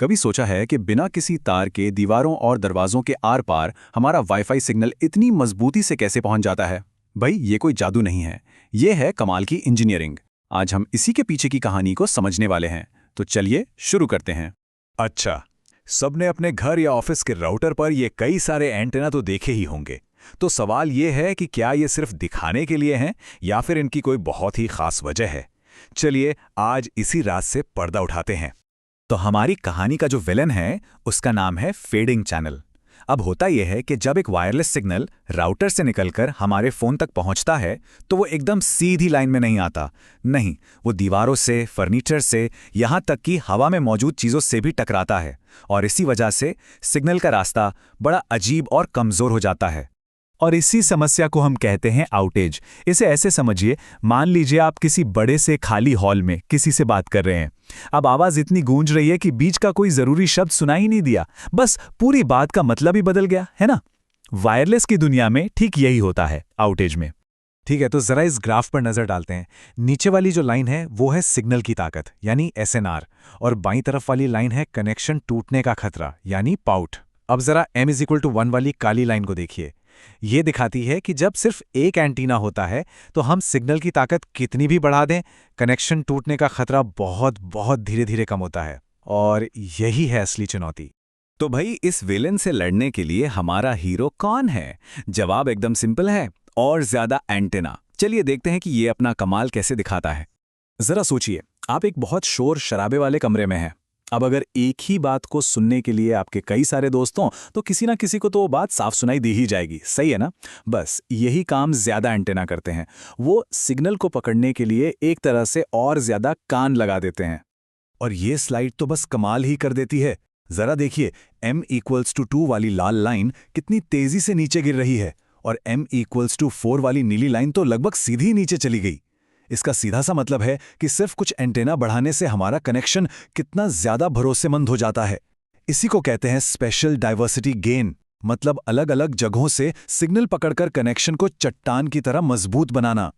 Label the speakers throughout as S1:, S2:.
S1: कभी सोचा है कि बिना किसी तार के दीवारों और दरवाजों के आर पार हमारा वाईफाई सिग्नल इतनी मजबूती से कैसे पहुंच जाता है? भाई ये कोई जादू नहीं है, ये है कमाल की इंजीनियरिंग। आज हम इसी के पीछे की कहानी को समझने वाले हैं, तो चलिए शुरू करते हैं।
S2: अच्छा, सबने अपने घर या ऑफिस के राउटर पर ये कई सारे एंटेना तो देखे ही होंगे। तो सवाल ये है कि क्या ये सिर्फ दिखाने के लिए हैं या फिर इनकी कोई बहुत ही खास वजह है। चलिए आज इसी राज से पर्दा उठाते हैं। तो हमारी कहानी का जो विलन है उसका नाम है फेडिंग चैनल। अब होता यह है कि जब एक वायरलेस सिग्नल राउटर से निकलकर हमारे फ़ोन तक पहुंचता है तो वो एकदम सीधी लाइन में नहीं आता। नहीं, वो दीवारों से, फर्नीचर से, यहाँ तक कि हवा में मौजूद चीज़ों से भी टकराता है। और इसी वजह से सिग्नल का रास्ता बड़ा अजीब और कमज़ोर हो जाता है। और इसी समस्या को हम कहते हैं आउटेज। इसे ऐसे समझिए, मान लीजिए आप किसी बड़े से खाली हॉल में किसी से बात कर रहे हैं। अब आवाज़ इतनी गूंज रही है कि बीच का कोई ज़रूरी शब्द सुनाई ही नहीं दिया, बस पूरी बात का मतलब ही बदल गया, है ना? वायरलेस की दुनिया में ठीक यही होता है आउटेज में।
S3: ठीक है, तो ज़रा इस ग्राफ पर नज़र डालते हैं। नीचे वाली जो लाइन है वो है सिग्नल की ताकत यानी एसएनआर, और बाईं तरफ वाली लाइन है कनेक्शन टूटने का खतरा यानी पाउट। अब ज़रा m=1 वाली काली लाइन को देखिए। ये दिखाती है कि जब सिर्फ एक एंटीना होता है तो हम सिग्नल की ताकत कितनी भी बढ़ा दें, कनेक्शन टूटने का खतरा बहुत बहुत धीरे धीरे कम होता है। और यही है असली चुनौती।
S2: तो भाई इस विलेन से लड़ने के लिए हमारा हीरो कौन है? जवाब एकदम सिंपल है, और ज्यादा एंटेना। चलिए देखते हैं कि ये अपना कमाल कैसे दिखाता है।
S1: जरा सोचिए, आप एक बहुत शोर शराबे वाले कमरे में हैं। अब अगर एक ही बात को सुनने के लिए आपके कई सारे दोस्त हों तो किसी ना किसी को तो वो बात साफ सुनाई दी ही जाएगी, सही है ना? बस यही काम ज्यादा एंटेना करते हैं। वो सिग्नल को पकड़ने के लिए एक तरह से और ज्यादा कान लगा देते हैं।
S2: और ये स्लाइड तो बस कमाल ही कर देती है। जरा देखिए, m=2 वाली लाल लाइन कितनी तेजी से नीचे गिर रही है, और m=4 वाली नीली लाइन तो लगभग सीधी नीचे चली गई। इसका सीधा सा मतलब है कि सिर्फ कुछ एंटेना बढ़ाने से हमारा कनेक्शन कितना ज्यादा भरोसेमंद हो जाता है। इसी को कहते हैं स्पेशल डाइवर्सिटी गेन, मतलब अलग अलग जगहों से सिग्नल पकड़कर कनेक्शन को चट्टान की तरह मजबूत बनाना।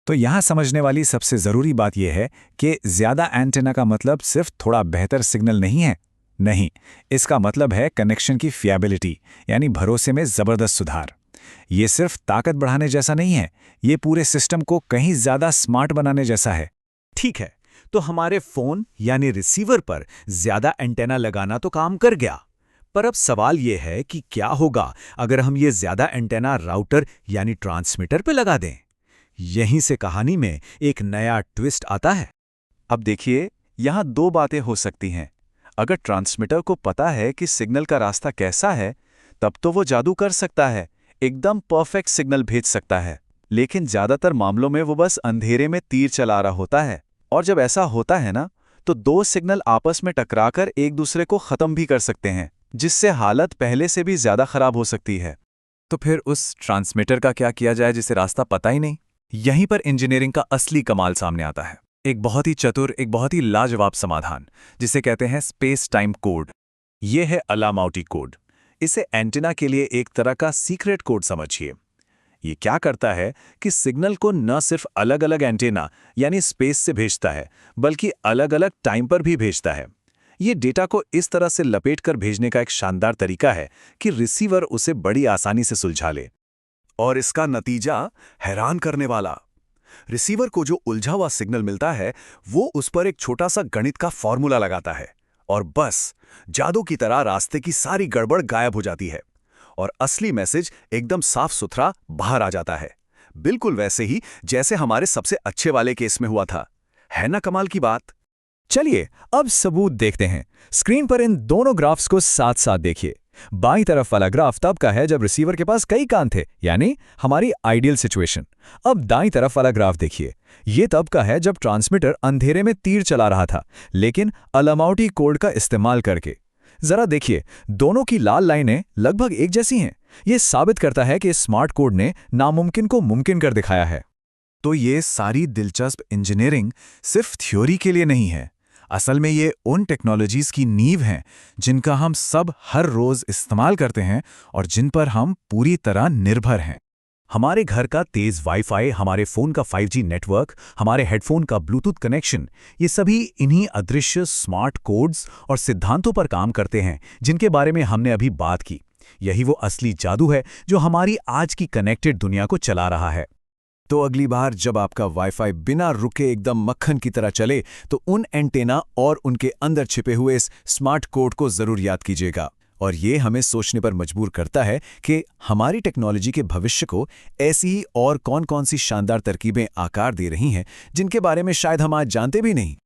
S3: तो यहाँ समझने वाली सबसे ज़रूरी बात यह है कि ज़्यादा एंटेना का मतलब सिर्फ थोड़ा बेहतर सिग्नल नहीं है। नहीं, इसका मतलब है कनेक्शन की फिएबिलिटी यानी भरोसे में ज़बरदस्त सुधार। ये सिर्फ ताकत बढ़ाने जैसा नहीं है, ये पूरे सिस्टम को कहीं ज़्यादा स्मार्ट बनाने जैसा है।
S2: ठीक है, तो हमारे फ़ोन यानी रिसीवर पर ज़्यादा एंटेना लगाना तो काम कर गया। पर अब सवाल ये है कि क्या होगा अगर हम ये ज़्यादा एंटेना राउटर यानी ट्रांसमीटर पे लगा दें? यहीं से कहानी में एक नया ट्विस्ट आता है।
S1: अब देखिए, यहाँ दो बातें हो सकती हैं। अगर ट्रांसमीटर को पता है कि सिग्नल का रास्ता कैसा है, तब तो वो जादू कर सकता है, एकदम परफेक्ट सिग्नल भेज सकता है। लेकिन ज़्यादातर मामलों में वो बस अंधेरे में तीर चला रहा होता है। और जब ऐसा होता है ना, तो दो सिग्नल आपस में टकराकर एक दूसरे को ख़त्म भी कर सकते हैं, जिससे हालत पहले से भी ज़्यादा ख़राब हो सकती है। तो फिर उस ट्रांसमीटर का क्या किया जाए जिसे रास्ता पता ही नहीं? यहीं पर इंजीनियरिंग का असली कमाल सामने आता है। एक बहुत ही चतुर, एक बहुत ही लाजवाब समाधान, जिसे कहते हैं स्पेस टाइम कोड। ये है अलामाउटी कोड। इसे एंटेना के लिए एक तरह का सीक्रेट कोड समझिए। ये क्या करता है कि सिग्नल को न सिर्फ अलग अलग एंटेना यानी स्पेस से भेजता है, बल्कि अलग अलग टाइम पर भी भेजता है। ये डेटा को इस तरह से लपेटकर भेजने का एक शानदार तरीका है कि रिसीवर उसे बड़ी आसानी से सुलझा ले। और इसका नतीजा हैरान करने वाला। रिसीवर को जो उलझा हुआ सिग्नल मिलता है, वो उस पर एक छोटा सा गणित का फॉर्मूला लगाता है, और बस जादू की तरह रास्ते की सारी गड़बड़ गायब हो जाती है और असली मैसेज एकदम साफ सुथरा बाहर आ जाता है। बिल्कुल वैसे ही जैसे हमारे सबसे अच्छे वाले केस में हुआ था। है ना कमाल की बात?
S3: चलिए अब सबूत देखते हैं। स्क्रीन पर इन दोनों ग्राफ्स को साथ साथ देखिए। बाईं तरफ वाला ग्राफ तब का है जब रिसीवर के पास कई कान थे, यानी हमारी आइडियल सिचुएशन। अब दाईं तरफ वाला ग्राफ देखिए। ये तब का है जब ट्रांसमीटर अंधेरे में तीर चला रहा था, लेकिन अलामाउटी कोड का इस्तेमाल करके। जरा देखिए, दोनों की लाल लाइनें लगभग एक जैसी हैं। ये साबित करता है कि इस स्मार्ट कोड ने नामुमकिन को मुमकिन कर दिखाया है।
S1: तो ये सारी दिलचस्प इंजीनियरिंग सिर्फ थ्योरी के लिए नहीं है। असल में ये उन टेक्नोलॉजीज की नींव हैं जिनका हम सब हर रोज इस्तेमाल करते हैं और जिन पर हम पूरी तरह निर्भर हैं।
S2: हमारे घर का तेज वाईफाई, हमारे फोन का 5G नेटवर्क, हमारे हेडफोन का ब्लूटूथ कनेक्शन, ये सभी इन्हीं अदृश्य स्मार्ट कोड्स और सिद्धांतों पर काम करते हैं जिनके बारे में हमने अभी बात की। यही वो असली जादू है जो हमारी आज की कनेक्टेड दुनिया को चला रहा है।
S3: तो अगली बार जब आपका वाईफाई बिना रुके एकदम मक्खन की तरह चले तो उन एंटेना और उनके अंदर छिपे हुए इस स्मार्ट कोड को जरूर याद कीजिएगा। और ये हमें सोचने पर मजबूर करता है कि हमारी टेक्नोलॉजी के भविष्य को ऐसी ही और कौन-कौन सी शानदार तरकीबें आकार दे रही हैं जिनके बारे में शायद हम आज जानते भी नहीं।